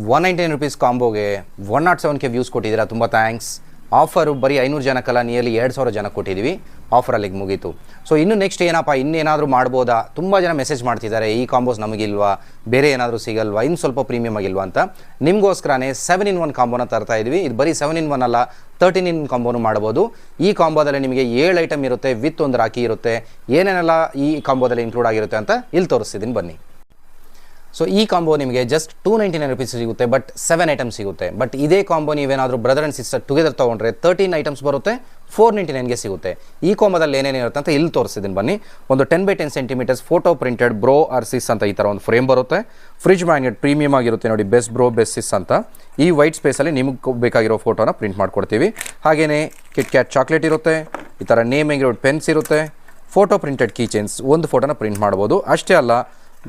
199 rupees ಕಾಂಬೋಗೆ 107K views ಕೊಟ್ಟಿದ್ದೀರಾ, ತುಂಬ thanks. Offer ಬರೀ 500 ಜನಕ್ಕಲ್ಲ, ನಿಯರ್ಲಿ 2000 ಜನಕ್ಕೆ ಕೊಟ್ಟಿದ್ದೀವಿ. ಆಫರ್ ಅಲ್ಲಿಗೆ ಮುಗೀತು. ಸೊ ಇನ್ನು ನೆಕ್ಸ್ಟ್ ಏನಪ್ಪ, ಇನ್ನೇನಾದರೂ ಮಾಡ್ಬೋದಾ? ತುಂಬ ಜನ ಮೆಸೇಜ್ ಮಾಡ್ತಿದ್ದಾರೆ, ಈ ಕಾಂಬೋಸ್ ನಮಗಿಲ್ವಾ, ಬೇರೆ ಏನಾದರೂ ಸಿಗಲ್ವಾ, ಇನ್ನು ಸ್ವಲ್ಪ ಪ್ರೀಮಿಯಮ್ ಆಗಿಲ್ವಾ ಅಂತ. ನಿಮಗೋಸ್ಕರನೇ 7-in-1 ಕಾಂಬೋನ ತರ್ತಾ ಇದ್ವಿ. ಇದು ಬರೀ 7-in-1 ಅಲ್ಲ, 13-in ಕಾಂಬೋನು ಮಾಡ್ಬೋದು. ಈ ಕಾಂಬೋದಲ್ಲಿ ನಿಮಗೆ 7 ಐಟಮ್ ಇರುತ್ತೆ, ವಿತ್ ಒಂದು ರಾಖಿ ಇರುತ್ತೆ. ಏನೇನೆಲ್ಲ ಈ ಕಾಂಬೋದಲ್ಲಿ ಇನ್ಕ್ಲೂಡ್ ಆಗಿರುತ್ತೆ ಅಂತ ಇಲ್ಲಿ ತೋರಿಸ್ತಿದ್ದೀನಿ ಬನ್ನಿ. ಸೊ ಈ ಕಾಂಬೋ ನಿಮಗೆ ಜಸ್ಟ್ 299 rupees ಸಿಗುತ್ತೆ, ಬಟ್ 7 ಐಟಮ್ಸ್ ಸಿಗುತ್ತೆ. ಬಟ್ ಇದೇ ಕಾಂಬೋ ನೀವೇನಾದರೂ ಬ್ರದರ್ ಆ್ಯಂಡ್ ಸಿಸ್ಟರ್ ಟುಗೆದರ್ ತೊಗೊಂಡ್ರೆ 13 ಐಟಮ್ಸ್ ಬರುತ್ತೆ, 499ಗೆ ಸಿಗುತ್ತೆ. ಈ ಕಾಂಬೋದಲ್ಲಿ ಏನೇನಿರುತ್ತೆ ಅಂತ ಇಲ್ಲಿ ತೋರಿಸಿದ್ದೀನಿ ಬನ್ನಿ. ಒಂದು 10x10 centimeters photo printed bro ಆರ್ಸಿಸ್ ಅಂತ ಈ ಥರ ಒಂದು ಫ್ರೇಮ್ ಬರುತ್ತೆ. ಫ್ರಿಜ್ ಮ್ಯಾಗ್ನೆಟ್ ಪ್ರೀಮಿಯಮ್ ಆಗಿರುತ್ತೆ ನೋಡಿ, ಬೆಸ್ಟ್ ಬ್ರೋ ಬೆಸ್ಟ್ ಸಿಸ್ ಅಂತ. ಈ ವೈಟ್ ಸ್ಪೇಸಲ್ಲಿ ನಿಮಗೆ ಬೇಕಾಗಿರೋ ಫೋಟೋನ ಪ್ರಿಂಟ್ ಮಾಡಿಕೊಡ್ತೀವಿ. ಹಾಗೆಯೇ ಕಿಟ್ ಕ್ಯಾಟ್ ಚಾಕ್ಲೇಟ್ ಇರುತ್ತೆ, ಈ ಥರ ನೇಮಿಂಗ್ ಇರೋ ಪೆನ್ಸ್ ಇರುತ್ತೆ, ಫೋಟೋ ಪ್ರಿಂಟೆಡ್ ಕೀಚೈನ್ಸ್ ಒಂದು ಫೋಟೋನ ಪ್ರಿಂಟ್ ಮಾಡ್ಬೋದು. ಅಷ್ಟೇ ಅಲ್ಲ,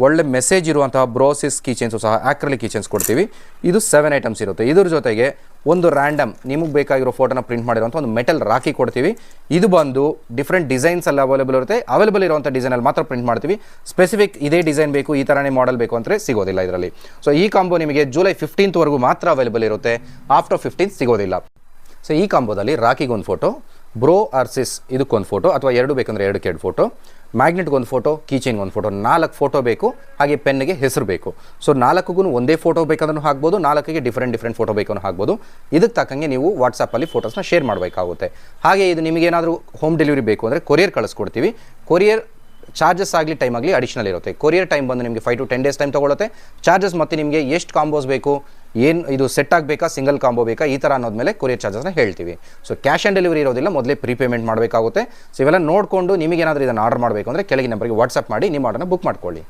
ಒಳ್ಳೆ ಮೆಸೇಜ್ ಇರುವಂತಹ ಬ್ರೋಸಿಸ್ ಕೀಚೈನ್ಸು ಸಹ ಆಕ್ರಲಿಕ್ ಕೀಚೈನ್ಸ್ ಕೊಡ್ತೀವಿ. ಇದು 7 ಐಟಮ್ಸ್ ಇರುತ್ತೆ. ಇದ್ರ ಜೊತೆಗೆ ಒಂದು ರ್ಯಾಂಡಮ್ ನಿಮಗೆ ಬೇಕಾಗಿರೋ ಫೋಟೋನ ಪ್ರಿಂಟ್ ಮಾಡಿರೋಂಥ ಒಂದು ಮೆಟಲ್ ರಾಖಿ ಕೊಡ್ತೀವಿ. ಇದು ಬಂದು ಡಿಫ್ರೆಂಟ್ ಡಿಸೈನ್ಸಲ್ಲಿ ಅವೈಲೇಬಲ್ ಇರುತ್ತೆ. ಅವೈಲೇಬಲ್ ಇರುವಂಥ ಡಿಸೈನಲ್ಲಿ ಮಾತ್ರ ಪ್ರಿಂಟ್ ಮಾಡ್ತೀವಿ. ಸ್ಪೆಸಿಫಿಕ್ ಇದೇ ಡಿಸೈನ್ ಬೇಕು, ಈ ಥರನೇ ಮಾಡೆಲ್ ಬೇಕು ಅಂದರೆ ಸಿಗೋದಿಲ್ಲ ಇದರಲ್ಲಿ. ಸೊ ಈ ಕಾಂಬೋ ನಿಮಗೆ ಜುಲೈ 15th ಮಾತ್ರ ಅವೈಲೇಬಲ್ ಇರುತ್ತೆ. ಆಫ್ಟರ್ 15th ಸಿಗೋದಿಲ್ಲ. ಸೊ ಈ ಕಾಂಬೋದಲ್ಲಿ ರಾಖಿಗೊಂದು ಫೋಟೋ, ಬ್ರೋ ಆರ್ಸಿಸ್ ಇದಕ್ಕೊಂದು ಫೋಟೋ, ಅಥವಾ 2 ಬೇಕಂದರೆ 2 ಫೋಟೋ, ಮ್ಯಾಗ್ನೆಟ್ಗೊಂದು ಫೋಟೋ, ಕೀಚೈನ್ಗೊಂದು ಫೋಟೋ, 4 ಫೋಟೋ ಬೇಕು. ಹಾಗೆ ಪೆನ್ನಿಗೆ ಹೆಸರು ಬೇಕು. ಸೊ 4ಗೂ ಒಂದೇ ಫೋಟೋ ಬೇಕಂದ್ರೂ ಹಾಕ್ಬೋದು, 4ಗೆ ಡಿಫ್ರೆಂಟ್ ಫೋಟೋ ಬೇಕು ಹಾಕ್ಬೋದು. ಇದಕ್ಕೆ ತಕ್ಕಂಗೆ ನೀವು ವಾಟ್ಸಪ್ಪಲ್ಲಿ ಫೋಟೋಸ್ನ ಶೇರ್ ಮಾಡಬೇಕಾಗುತ್ತೆ. ಹಾಗೆ ಇದು ನಿಮಗೇನಾದರೂ ಹೋಮ್ ಡೆಲಿವರಿ ಬೇಕು ಅಂದರೆ ಕೊರಿಯರ್ ಕಳಿಸ್ಕೊಡ್ತೀವಿ. ಕೊರಿಯರ್ ಚಾರ್ಜಸ್ ಆಗಲಿ ಟೈಮ್ ಆಗಲಿ ಅಡಿಷನಲ್ ಇರುತ್ತೆ. ಕೊರಿಯರ್ ಟೈಮ್ ಬಂದು ನಿಮಗೆ 5 to 10 days ಟೈಮ್ ತೊಗೊಳುತ್ತೆ. ಚಾರ್ಜಸ್ ಮತ್ತು ನಿಮಗೆ ಎಷ್ಟು ಕಾಂಬೋಸ್ ಬೇಕು, ಏನು ಇದು ಸೆಟ್ ಆಗಬೇಕಾ, ಸಿಂಗಲ್ ಕಾಂಬೋ ಬೇಕಾ, ಈ ಥರ ಅನ್ನೋದ್ಮೇಲೆ ಕೊರಿಯರ್ ಚಾರ್ಜಸ್ನ ಹೇಳ್ತೀವಿ. ಸೊ ಕ್ಯಾಶ್ ಆನ್ ಡೆಲಿವರಿ ಇರೋದಿಲ್ಲ, ಮೊದಲೇ ಪ್ರೀಪೇಮೆಂಟ್ ಮಾಡಬೇಕಾಗುತ್ತೆ. ಸೊ ಇವೆಲ್ಲ ನೋಡಿಕೊಂಡು ನಿಮಗೇನಾದರೂ ಇದನ್ನು ಆರ್ಡರ್ ಮಾಡಬೇಕು ಅಂದರೆ ಕೆಳಗಿನ ನಂಬರ್ಗೆ ವಾಟ್ಸಪ್ ಮಾಡಿ ನಿಮ್ಮ ಆರ್ಡರ್ನ ಬುಕ್ ಮಾಡ್ಕೊಳ್ಳಿ.